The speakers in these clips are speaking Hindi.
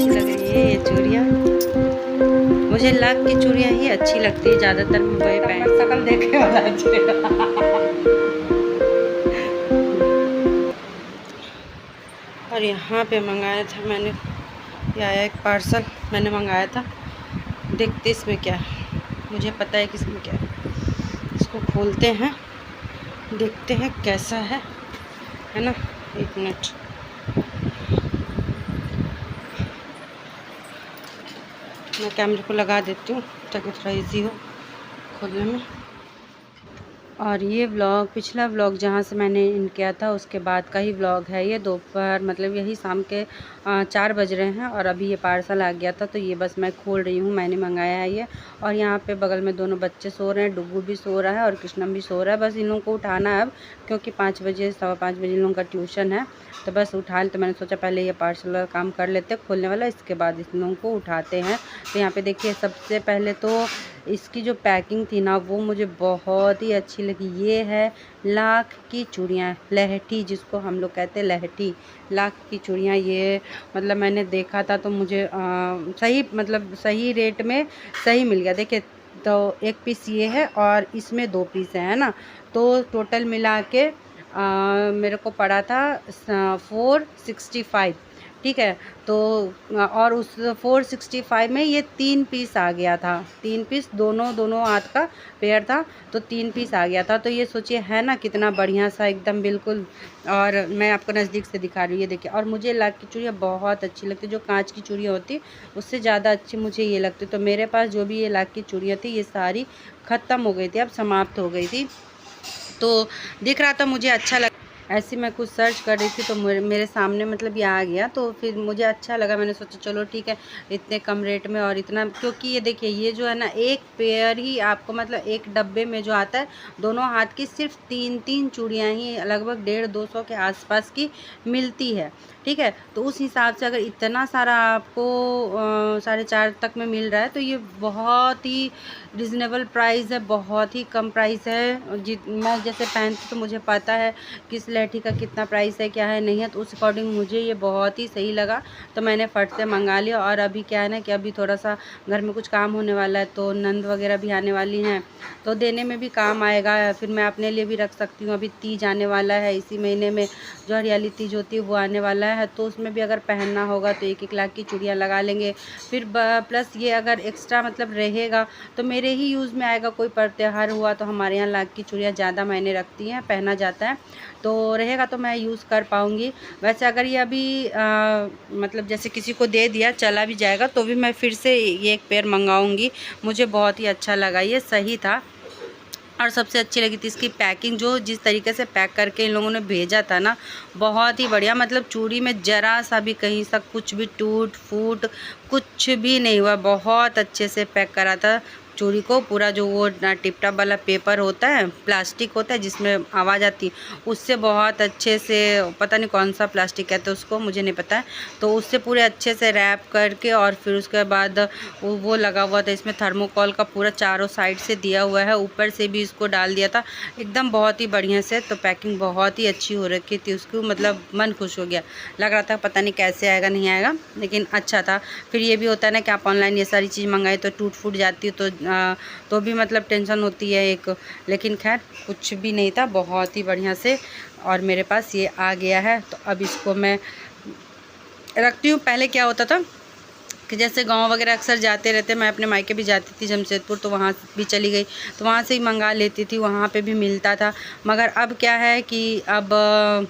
लग रही है ये चूड़ियाँ। मुझे लाख की चूड़ियाँ ही अच्छी लगती है, ज़्यादातर मैं वही पहन शकल देखे वाला और यहाँ पे मंगाया था मैंने, ये आया एक पार्सल मैंने मंगाया था। देखते इसमें क्या है, मुझे पता है कि इसमें क्या है। इसको खोलते हैं, देखते हैं कैसा है ना। एक मिनट, मैं कैमरे को लगा देती हूँ ताकि थोड़ा इजी हो खोलने में। और ये व्लॉग पिछला व्लॉग जहाँ से मैंने इन किया था उसके बाद का ही व्लॉग है ये। दोपहर मतलब यही शाम के 4 बज रहे हैं और अभी ये पार्सल आ गया था, तो ये बस मैं खोल रही हूँ। मैंने मंगाया है ये। और यहाँ पे बगल में दोनों बच्चे सो रहे हैं, डुगू भी सो रहा है और कृष्णम भी सो रहा है। बस इन लोगों को उठाना है अब, क्योंकि 5 बजे 5:15 बजे इन लोगों का ट्यूशन है। तो बस उठा, तो मैंने सोचा पहले ये पार्सल का काम कर लेते खोलने वाला, इसके बाद इन लोगों को उठाते हैं। तो यहाँ पे देखिए, सबसे पहले तो इसकी जो पैकिंग थी ना वो मुझे बहुत ही अच्छी लगी। ये है लाख की चूड़ियाँ, लहठी जिसको हम लोग कहते हैं, लहठी लाख की चूड़ियाँ। ये मतलब मैंने देखा था तो मुझे सही, मतलब सही रेट में सही मिल गया। देखिए, तो एक पीस ये है और इसमें 2 पीस है ना, तो टोटल मिला के मेरे को पड़ा था 465, ठीक है। तो और उस 465 में ये 3 पीस आ गया था, 3 पीस दोनों हाथ का पेयर था, तो 3 पीस आ गया था। तो ये सोचिए है ना कितना बढ़िया सा एकदम बिल्कुल। और मैं आपको नज़दीक से दिखा रही हूँ, ये देखिए। और मुझे लाख की चूड़ियाँ बहुत अच्छी लगती, जो कांच की चूड़ियाँ होती उससे ज़्यादा अच्छी मुझे ये लगती। तो मेरे पास जो भी ये लाख की चूड़ियाँ थी ये सारी ख़त्म हो गई थी, अब समाप्त हो गई थी। तो दिख रहा था मुझे अच्छा लगा, ऐसे मैं कुछ सर्च कर रही थी तो मेरे सामने मतलब ये आ गया, तो फिर मुझे अच्छा लगा। मैंने सोचा चलो ठीक है, इतने कम रेट में और इतना, क्योंकि ये देखिए ये जो है ना एक पेयर ही आपको, मतलब एक डब्बे में जो आता है दोनों हाथ की, सिर्फ 3 चूड़ियाँ ही लगभग 150-200 के आसपास की मिलती है, ठीक है। तो उस हिसाब से अगर इतना सारा आपको 4.5 तक में मिल रहा है तो ये बहुत ही रिजनेबल प्राइस है, बहुत ही कम प्राइस है। मैं जैसे पहनती तो मुझे पता है किस लहठी का कितना प्राइस है, क्या है नहीं है, तो उस अकॉर्डिंग मुझे ये बहुत ही सही लगा, तो मैंने फट से मंगा लिया। और अभी क्या है ना कि अभी थोड़ा सा घर में कुछ काम होने वाला है, तो नंद वगैरह भी आने वाली हैं, तो देने में भी काम आएगा। फिर मैं अपने लिए भी रख सकती हूँ। अभी तीज आने वाला है, इसी महीने में जो हरियाली तीज होती है वो आने वाला है, तो उसमें भी अगर पहनना होगा तो 1-1 लाख की चूड़ियाँ लगा लेंगे। फिर प्लस ये अगर एक्स्ट्रा मतलब रहेगा तो मेरे ही यूज़ में आएगा। कोई पर त्योहार हुआ तो हमारे यहाँ लाख की चूड़ियाँ ज़्यादा मायने रखती हैं, पहना जाता है, तो रहेगा तो मैं यूज़ कर पाऊँगी। वैसे अगर ये अभी मतलब जैसे किसी को दे दिया, चला भी जाएगा, तो भी मैं फिर से ये एक पेयर मंगाऊँगी। मुझे बहुत ही अच्छा लगा, ये सही था। और सबसे अच्छी लगी थी इसकी पैकिंग, जो जिस तरीके से पैक करके इन लोगों ने भेजा था ना, बहुत ही बढ़िया। मतलब चूड़ी में ज़रा सा भी कहीं सा कुछ भी टूट फूट कुछ भी नहीं हुआ, बहुत अच्छे से पैक करा था चूड़ी को। पूरा जो वो टिप टॉप वाला पेपर होता है, प्लास्टिक होता है जिसमें आवाज़ आती है, उससे बहुत अच्छे से, पता नहीं कौन सा प्लास्टिक कहते हैं उसको, मुझे नहीं पता है, तो उससे पूरे अच्छे से रैप करके, और फिर उसके बाद वो लगा हुआ था इसमें थर्मोकॉल का, पूरा चारों साइड से दिया हुआ है, ऊपर से भी इसको डाल दिया था एकदम बहुत ही बढ़िया से। तो पैकिंग बहुत ही अच्छी हो रखी थी उसकी, मतलब मन खुश हो गया। लग रहा था पता नहीं कैसे आएगा नहीं आएगा, लेकिन अच्छा था। फिर ये भी होता है ना कि आप ऑनलाइन ये सारी चीज़ मंगाई तो टूट फूट जाती है, तो भी मतलब टेंशन होती है एक, लेकिन खैर कुछ भी नहीं था, बहुत ही बढ़िया से। और मेरे पास ये आ गया है, तो अब इसको मैं रखती हूँ। पहले क्या होता था कि जैसे गांव वगैरह अक्सर जाते रहते, मैं अपने मायके भी जाती थी जमशेदपुर, तो वहाँ भी चली गई तो वहाँ से ही मंगा लेती थी, वहाँ पे भी मिलता था। मगर अब क्या है कि अब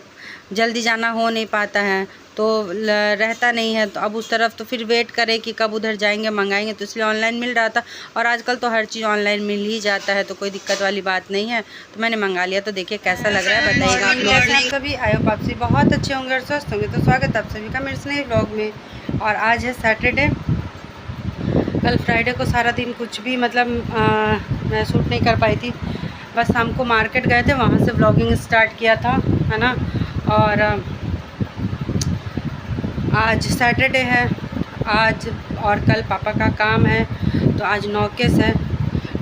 जल्दी जाना हो नहीं पाता है, तो रहता नहीं है, तो अब उस तरफ तो फिर वेट करें कि कब उधर जाएंगे मंगाएंगे, तो इसलिए ऑनलाइन मिल रहा था। और आजकल तो हर चीज़ ऑनलाइन मिल ही जाता है, तो कोई दिक्कत वाली बात नहीं है, तो मैंने मंगा लिया। तो देखिए कैसा लग रहा है बताइएगा आप लोग। आप सभी आई होप आप सभी बहुत अच्छे होंगे और स्वस्थ होंगे। तो स्वागत है आप सभी का मेरे इस नए व्लॉग में। और आज है सैटरडे, कल फ्राइडे को सारा दिन कुछ भी मतलब मैं शूट नहीं कर पाई थी, बस शाम को मार्केट गए थे, वहाँ से व्लॉगिंग स्टार्ट किया था, है ना। और आज सैटरडे है, आज और कल पापा का काम है, तो आज नौकेस है।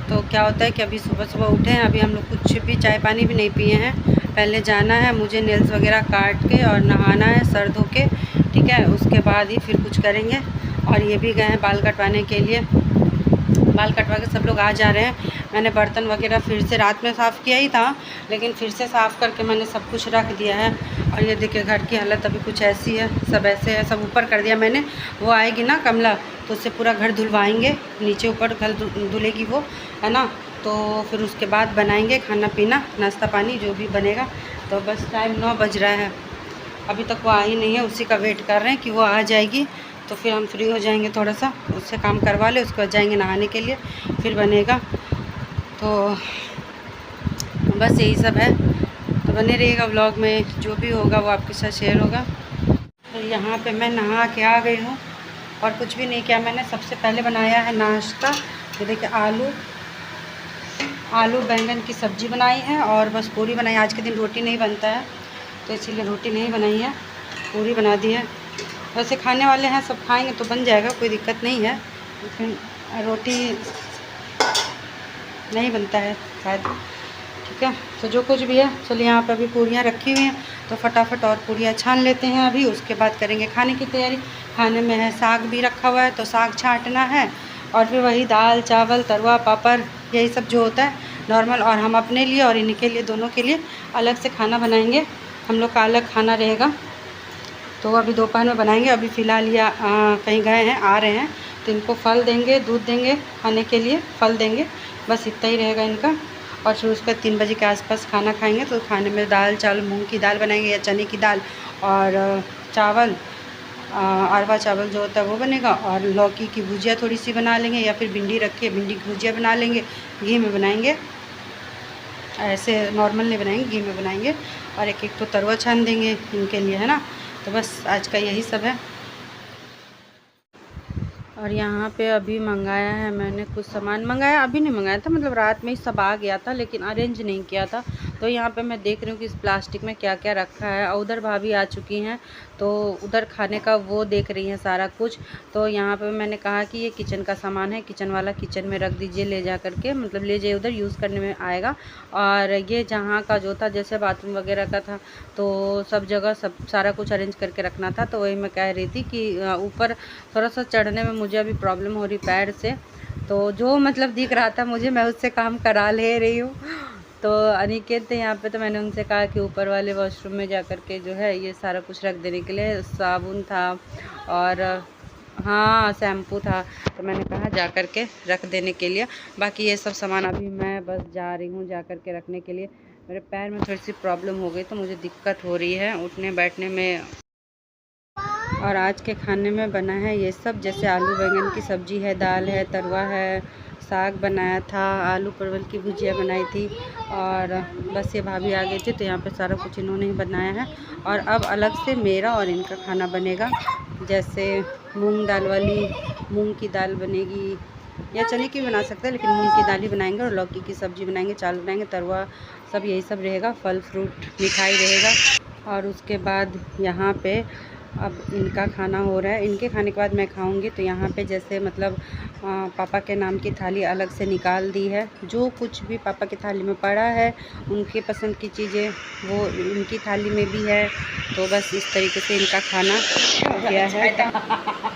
तो क्या होता है कि अभी सुबह सुबह उठे हैं, अभी हम लोग कुछ भी चाय पानी भी नहीं पिए हैं, पहले जाना है मुझे नेल्स वगैरह काट के और नहाना है सर धो के, ठीक है। उसके बाद ही फिर कुछ करेंगे। और ये भी गए हैं बाल कटवाने के लिए, बाल कटवा के सब लोग आ जा रहे हैं। मैंने बर्तन वगैरह फिर से रात में साफ़ किया ही था, लेकिन फिर से साफ़ करके मैंने सब कुछ रख दिया है। और ये देखिए घर की हालत अभी कुछ ऐसी है, सब ऐसे है, सब ऊपर कर दिया मैंने। वो आएगी ना कमला तो उससे पूरा घर धुलवाएंगे, नीचे ऊपर घर धुलेगी वो, है ना। तो फिर उसके बाद बनाएंगे खाना पीना, नाश्ता पानी जो भी बनेगा। तो बस टाइम 9 बज रहा है, अभी तक वो आई नहीं है, उसी का वेट कर रहे हैं कि वो आ जाएगी तो फिर हम फ्री हो जाएंगे, थोड़ा सा उससे काम करवा ले, उसके बाद जाएंगे नहाने के लिए, फिर बनेगा। तो बस यही सब है, तो बने रहिएगा व्लॉग में, जो भी होगा वो आपके साथ शेयर होगा। तो यहाँ पे मैं नहा के आ गई हूँ और कुछ भी नहीं किया मैंने। सबसे पहले बनाया है नाश्ता, ये देखिए आलू बैंगन की सब्ज़ी बनाई है और बस पूरी बनाई। आज के दिन रोटी नहीं बनता है तो इसीलिए रोटी नहीं बनाई है, पूरी बना दी है। वैसे खाने वाले हैं, सब खाएंगे तो बन जाएगा, कोई दिक्कत नहीं है, लेकिन रोटी नहीं बनता है शायद, ठीक है। तो जो कुछ भी है, चलिए यहाँ पर अभी पूरियाँ रखी हुई हैं तो फटाफट और पूरियाँ छान लेते हैं अभी, उसके बाद करेंगे खाने की तैयारी। खाने में है साग भी रखा हुआ है तो साग छांटना है, और फिर वही दाल चावल तरुआ पापड़ यही सब जो होता है नॉर्मल। और हम अपने लिए और इनके लिए, दोनों के लिए अलग से खाना बनाएंगे, हम लोग का अलग खाना रहेगा। तो अभी दोपहर में बनाएंगे। अभी फ़िलहाल ये कहीं गए हैं, आ रहे हैं तो इनको फल देंगे, दूध देंगे खाने के लिए, फल देंगे, बस इतना ही रहेगा इनका। और फिर उसके 3 बजे के आसपास खाना खाएंगे। तो खाने में दाल चावल, मूंग की दाल बनाएंगे या चने की दाल, और चावल अरवा चावल जो होता है वो बनेगा, और लौकी की भुजिया थोड़ी सी बना लेंगे, या फिर भिंडी रखी है भिंडी की भुजिया बना लेंगे, घी में बनाएंगे, ऐसे नॉर्मल नहीं बनाएंगे, घी में बनाएंगे। और एक एक तो तरुआ छान देंगे इनके लिए, है ना। तो बस आज का यही सब है। और यहाँ पे अभी मंगाया है मैंने, कुछ सामान मंगाया, अभी नहीं मंगाया था, मतलब रात में ही सब आ गया था, लेकिन अरेंज नहीं किया था। तो यहाँ पे मैं देख रही हूँ कि इस प्लास्टिक में क्या क्या रखा है। और उधर भाभी आ चुकी हैं तो उधर खाने का वो देख रही हैं सारा कुछ। तो यहाँ पे मैंने कहा कि ये किचन का सामान है, किचन वाला किचन में रख दीजिए ले जा करके, मतलब ले जाइए, उधर यूज़ करने में आएगा। और ये जहाँ का जो था, जैसे बाथरूम वगैरह का था, तो सब जगह सब सारा कुछ अरेंज करके रखना था। तो वही मैं कह रही थी कि ऊपर थोड़ा सा चढ़ने में मुझे अभी प्रॉब्लम हो रही पैर से, तो जो मतलब दिख रहा था मुझे, मैं उससे काम करा ले रही हूँ। तो अनिकेत थे यहाँ पे, तो मैंने उनसे कहा कि ऊपर वाले वॉशरूम में जा कर के जो है ये सारा कुछ रख देने के लिए, साबुन था और हाँ शैम्पू था, तो मैंने कहा जा कर के रख देने के लिए। बाकी ये सब सामान अभी मैं बस जा रही हूँ जा कर के रखने के लिए। मेरे पैर में थोड़ी सी प्रॉब्लम हो गई तो मुझे दिक्कत हो रही है उठने बैठने में। और आज के खाने में बना है ये सब, जैसे आलू बैंगन की सब्ज़ी है, दाल है, तरुआ है, साग बनाया था, आलू परवल की भुजिया बनाई थी, और बस ये भाभी आ गई थी तो यहाँ पे सारा कुछ इन्होंने ही बनाया है। और अब अलग से मेरा और इनका खाना बनेगा, जैसे मूंग दाल वाली, मूंग की दाल बनेगी या चने की बना सकते हैं, लेकिन मूंग की दाल ही बनाएंगे, और लौकी की सब्ज़ी बनाएंगे, चावल बनाएंगे, तरुआ, सब यही सब रहेगा, फल फ्रूट मिठाई रहेगा। और उसके बाद यहाँ पे अब इनका खाना हो रहा है, इनके खाने के बाद मैं खाऊंगी। तो यहाँ पे जैसे मतलब पापा के नाम की थाली अलग से निकाल दी है, जो कुछ भी पापा की थाली में पड़ा है, उनके पसंद की चीज़ें वो इनकी थाली में भी है। तो बस इस तरीके से इनका खाना हो गया है।